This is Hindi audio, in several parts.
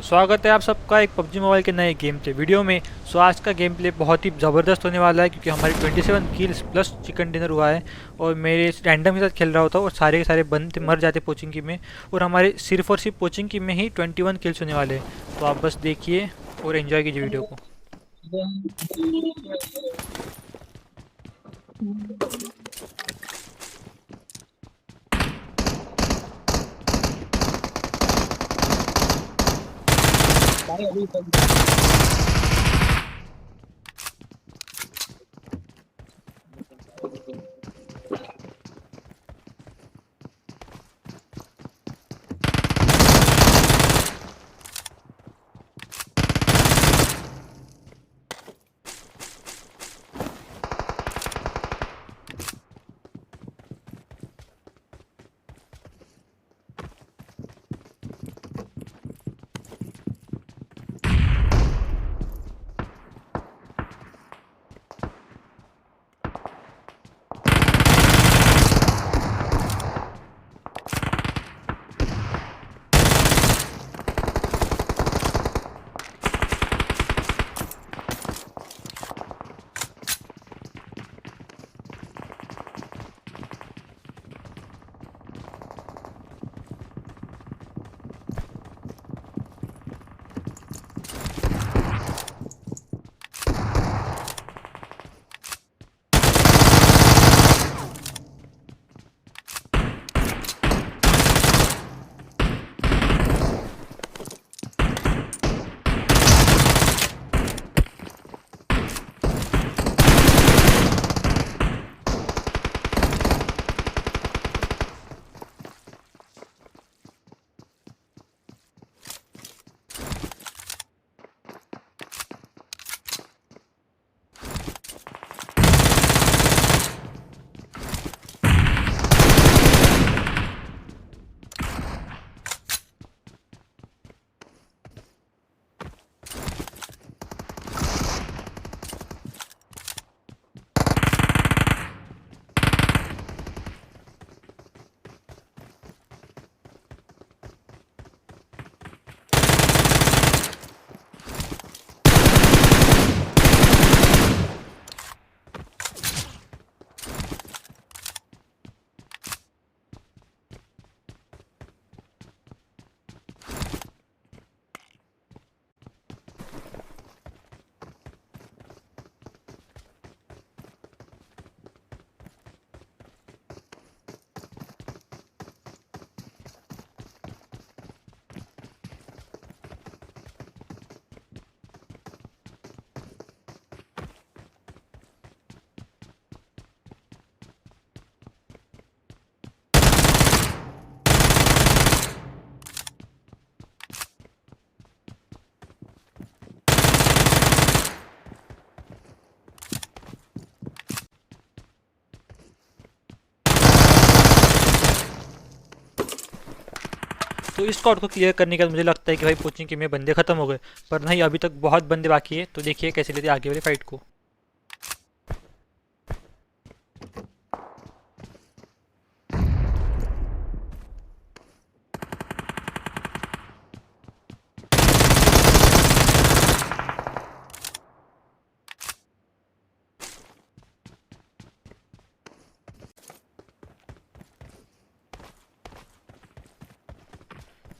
स्वागत है आप सबका एक पबजी मोबाइल के नए गेम प्ले वीडियो में। आज का गेम प्ले बहुत ही ज़बरदस्त होने वाला है क्योंकि हमारी 27 किल्स प्लस चिकन डिनर हुआ है। और मेरे रैंडम के साथ खेल रहा होता और सारे के सारे बंदे मर जाते पोचिंग की में, और हमारे सिर्फ और सिर्फ पोचिंग की में ही 21 किल्स होने वाले हैं। तो आप बस देखिए और एंजॉय कीजिए वीडियो को। तो इस स्क्वाड को क्लियर करने के बाद मुझे लगता है कि भाई पोचिंग के में बंदे खत्म हो गए, पर नहीं, अभी तक बहुत बंदे बाकी है। तो देखिए कैसे लेते आगे वाली फाइट को।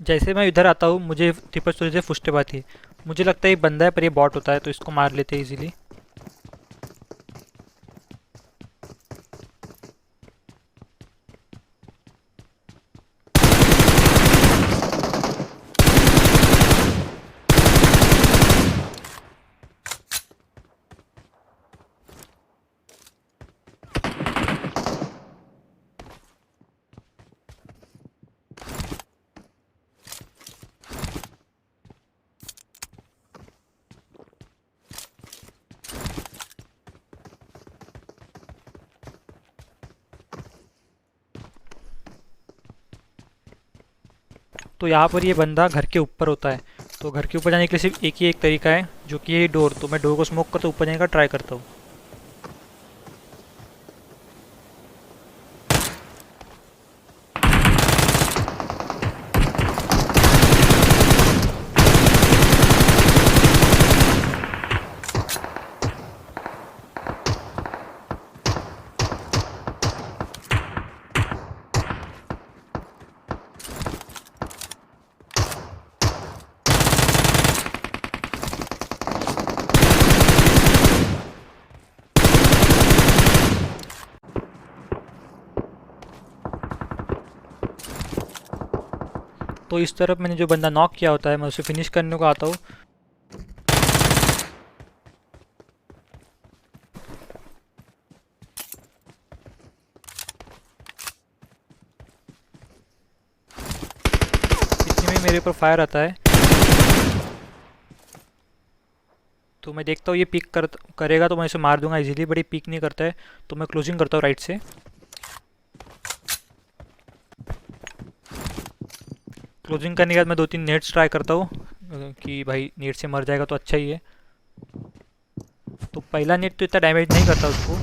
जैसे मैं इधर आता हूँ मुझे ट्रिपल स्टोरी से फुस्टेप आती है। मुझे लगता है ये बंदा है पर ये बॉट होता है, तो इसको मार लेते हैं इजीली। तो यहाँ पर ये बंदा घर के ऊपर होता है। तो घर के ऊपर जाने के लिए सिर्फ एक ही एक तरीका है, जो कि ये डोर। तो मैं डोर को स्मोक करता ऊपर जाने का ट्राई करता हूँ। तो इस तरफ मैंने जो बंदा नॉक किया होता है मैं उसे फिनिश करने को आता हूँ। इतने में मेरे ऊपर फायर आता है, तो मैं देखता हूँ ये पिक करेगा तो मैं इसे मार दूंगा इजीली, बट ये पिक नहीं करता है तो मैं क्लोजिंग करता हूँ राइट से। क्लोजिंग करने के बाद मैं 2-3 नेट्स ट्राई करता हूँ कि भाई नेट से मर जाएगा तो अच्छा ही है। तो पहला नेट तो इतना डैमेज नहीं करता उसको।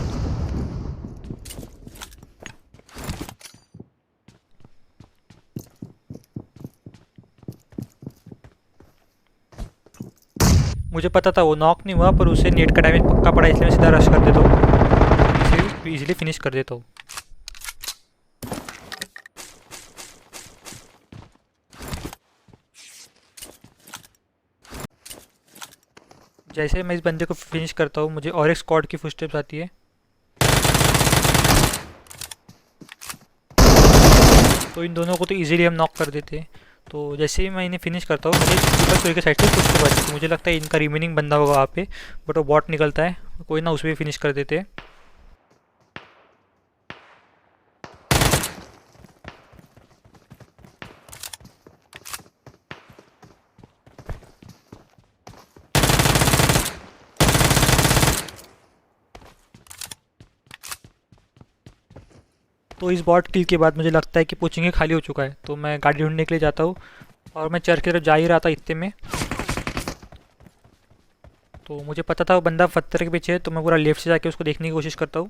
मुझे पता था वो नॉक नहीं हुआ, पर उसे नेट का डैमेज पक्का पड़ा, इसलिए मैं सीधा रश कर देता हूँ, इसे इजीली फिनिश कर देता हूँ। जैसे मैं इस बंदे को फिनिश करता हूँ मुझे और एक स्क्वाड की फुटस्टेप्स आती है, तो इन दोनों को तो इजीली हम नॉक कर देते हैं। तो जैसे ही मैं इन्हें फिनिश करता हूँ मुझे ऊपर के साइड से फुटस्टेप आती है, मुझे लगता है इनका रिमेनिंग बंदा होगा वहाँ पे, बट वो बॉट निकलता है, कोई ना उसे भी फिनिश कर देते हैं। तो इस बॉट किल के बाद मुझे लगता है कि पोचिंग खाली हो चुका है, तो मैं गाड़ी ढूंढने के लिए जाता हूँ और मैं चर्च की तरफ जा ही रहा था इतने में। तो मुझे पता था वो बंदा पत्थर के पीछे है, तो मैं पूरा लेफ्ट से जाके उसको देखने की कोशिश करता हूँ।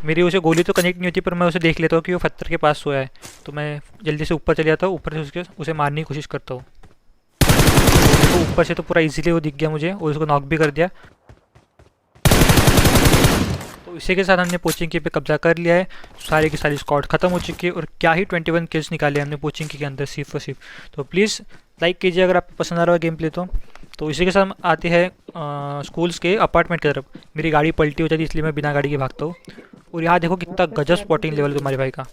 मेरी उसे गोली तो कनेक्ट नहीं होती, पर मैं उसे देख लेता हूँ कि वो पत्थर के पास सोया है, तो मैं जल्दी से ऊपर चले जाता हूँ, ऊपर से उसे मारने की कोशिश करता हूँ। तो ऊपर से तो पूरा इजीली वो दिख गया मुझे और उसको नॉक भी कर दिया। तो इसी के साथ हमने पोचिंग की पे कब्जा कर लिया है, सारे की सारी स्क्वाड खत्म हो चुकी है और क्या ही 21 किल्स निकाले हमने पोचिंग के अंदर सिर्फ और सिर्फ। तो प्लीज़ लाइक कीजिए अगर आपको पसंद आ रहा है गेम प्ले तो इसी के साथ हम आते हैं स्कूल्स के अपार्टमेंट की तरफ। मेरी गाड़ी पलटी हो जाती है इसलिए मैं बिना गाड़ी के भागता हूँ। और यहाँ देखो कितना गजब स्पॉटिंग लेवल है तुम्हारे भाई का।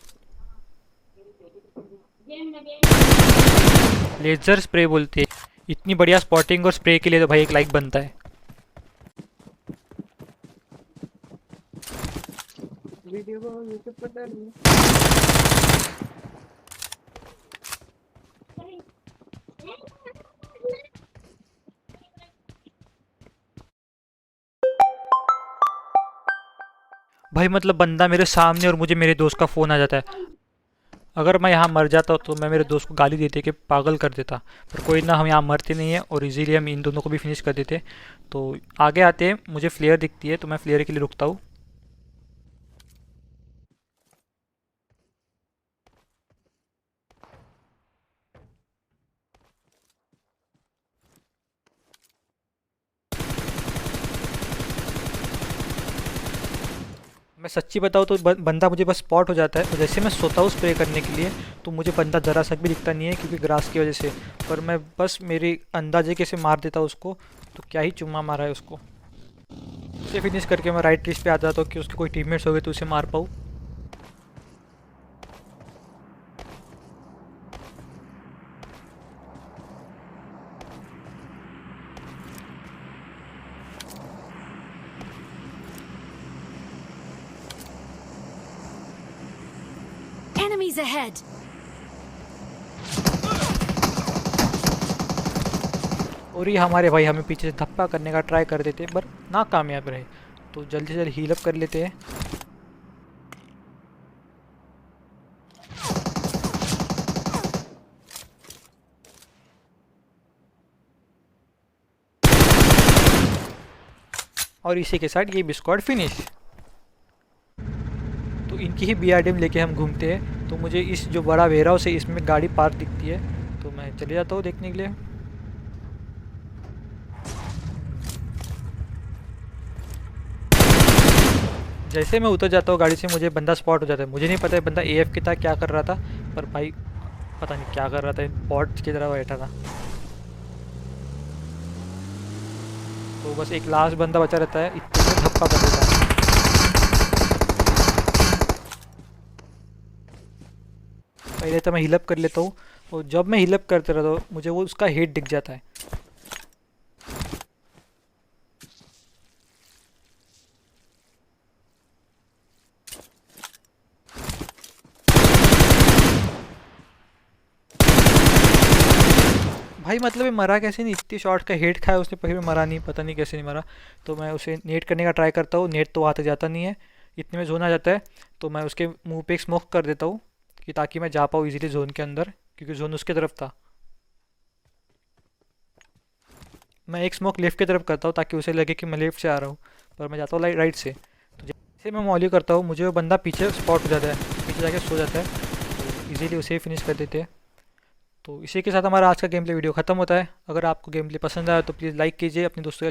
लेजर स्प्रे बोलते हैं, इतनी बढ़िया स्पॉटिंग और स्प्रे के लिए तो भाई एक लाइक बनता है। वीडियो को यूट्यूब पर डालिए। भाई मतलब बंदा मेरे सामने और मुझे मेरे दोस्त का फ़ोन आ जाता है। अगर मैं यहाँ मर जाता तो मैं मेरे दोस्त को गाली देते कि पागल कर देता, पर कोई ना, हम यहाँ मरते नहीं हैं और इजीली हम इन दोनों को भी फिनिश कर देते। तो आगे आते हैं, मुझे फ्लेयर दिखती है तो मैं फ्लेयर के लिए रुकता हूँ। मैं सच्ची बताऊँ तो बंदा मुझे बस स्पॉट हो जाता है और जैसे मैं सोता हूँ स्प्रे करने के लिए तो मुझे बंदा ज़रा सा भी दिखता नहीं है क्योंकि ग्रास की वजह से, पर मैं बस मेरी अंदाजे कैसे मार देता हूँ उसको। तो क्या ही चुम्मा मारा है उसको। उसे फिनिश करके मैं राइट लिस्ट पे आ जाता हूँ कि उसके कोई टीममेट्स हो गए तो उसे मार पाऊँ। Enemies ahead. और ये हमारे भाई हमें पीछे से धप्पा करने का ट्राई कर देते पर नाकामयाब रहे, तो जल्दी से जल्दी हील अप कर लेते हैं। और इसी के साथ ये भी स्क्वाड फिनिश। तो इनकी ही BRDM लेके हम घूमते हैं। तो मुझे इस जो बड़ा वेयर हाउस है इसमें गाड़ी पार्क दिखती है, तो मैं चले जाता हूँ देखने के लिए। जैसे मैं उतर जाता हूँ गाड़ी से मुझे बंदा स्पॉट हो जाता है। मुझे नहीं पता है बंदा AFK था क्या कर रहा था, पर भाई पता नहीं क्या कर रहा था, बॉट की तरह बैठा था। तो बस एक लास्ट बंदा बचा रहता है, इतने में धप्पा कर देता है। पहले तो मैं हीलअप कर लेता हूँ, और जब मैं हीलअप करते रहता हूँ मुझे वो उसका हेड दिख जाता है। भाई मतलब ये मरा कैसे नहीं, इतनी शॉट का हेड खाया उसने, फिर भी मरा नहीं, पता नहीं कैसे नहीं मरा। तो मैं उसे नेट करने का ट्राई करता हूँ, नेट तो वहाँ तक जाता नहीं है, इतने में जोन आ जाता है। तो मैं उसके मुंह पे एक स्मोक कर देता हूँ कि ताकि मैं जा पाऊँ इजीली जोन के अंदर, क्योंकि जोन उसके तरफ था। मैं एक स्मोक लेफ्ट की तरफ करता हूँ ताकि उसे लगे कि मैं लेफ्ट से आ रहा हूँ, पर मैं जाता हूँ राइट से। तो जैसे मैं मॉली करता हूँ मुझे वो बंदा पीछे स्पॉट हो जाता है, पीछे जाके सो जाता है, तो इजीली उसे फिनिश कर देते हैं। तो इसी के साथ हमारा आज का गेम प्ले वीडियो ख़त्म होता है। अगर आपको गेम प्ले पसंद आया तो प्लीज़ लाइक कीजिए, अपने दोस्तों